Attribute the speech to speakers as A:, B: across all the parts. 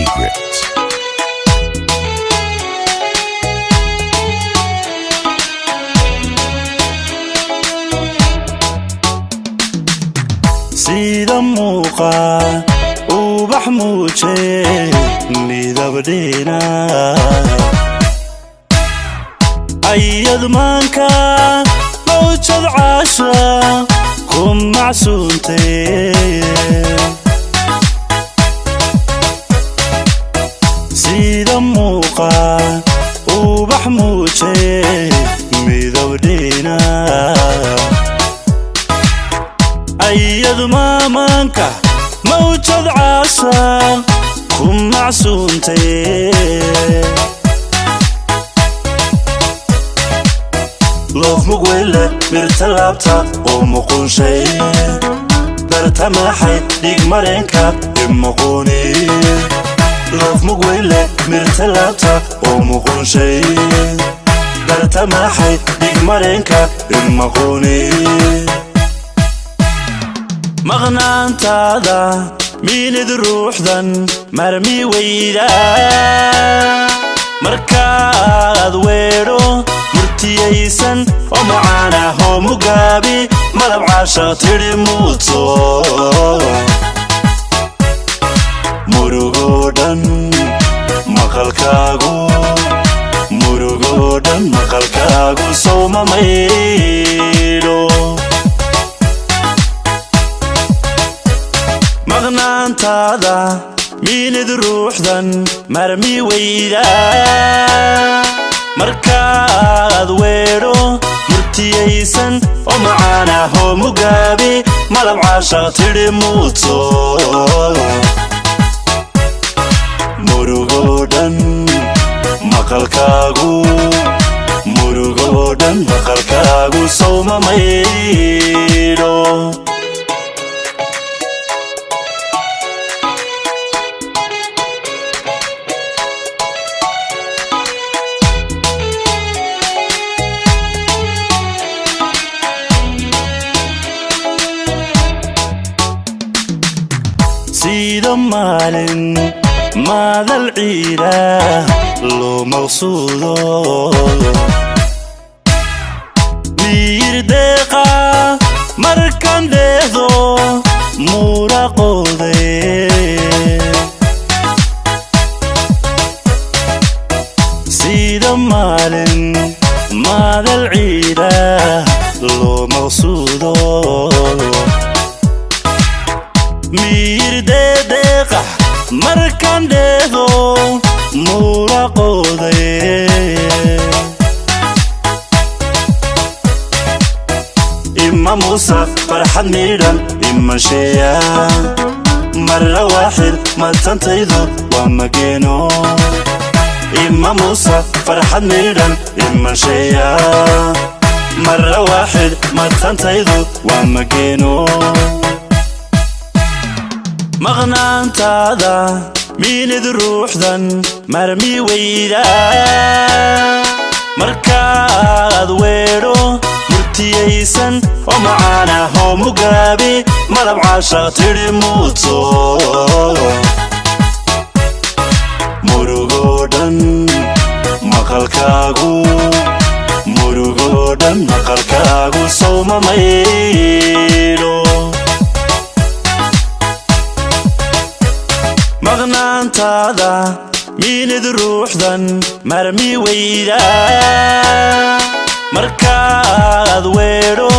A: secrets.
B: sida muuqa ubax muuje midabdheena ayad maanka mawjad caasha ku macsuuntay sida muuqa ubax muuje midabdheena ayad maanka mawjad caasha ku macsuuntay loof mugwele mirtalaabta oo muqunshay dartamaxay dhig mareenka imuquuni loof mugwele mirtalaabta oo muqunshay dartamaxay dhig mareenka imuquuni maqnaantaada miinid ruuxdan marmi weyda markaad weedho murtiyaysan oo macaan ah oo mugaabi malab caasha tidhi muuto murugoo dhan maqalkaagu sow ma meyroo maqnaantaada miinid ruuxdan marmi weyda markaad weedho murtiyaysan oo macaan ah oo mugaabi malab caasha tidhi muuto murugoo dhan maqalkaagu sow ma meyroo sida maalin maadal ciida loo maqsuudo miyir deeqa markan dheehdo muraqoode sida maalin maadal ciida loo maqsuudo miyir deeqa markan dheehdo muraqoode ima muusa farxad miidhan ima sheeya marra waaxid matantaydu waa mageeno ima muusa farxad miidhan ima sheeya marra waaxid matantaydu waa mageeno maqnaantaada miinid ruuxdan marmi weyda markaad weedho murtiyaysan oo macaan ah oo mugaabi malab caasha tidhi muuto murugoo dhan maqalkaagu sow ma meyroo maqnaantaada miinid ruuxdan marmi weyda markaad weedho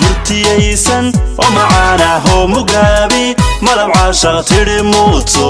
B: murtiyaysan oo macaan ah oo mugaabi malab caasha tidhi muuto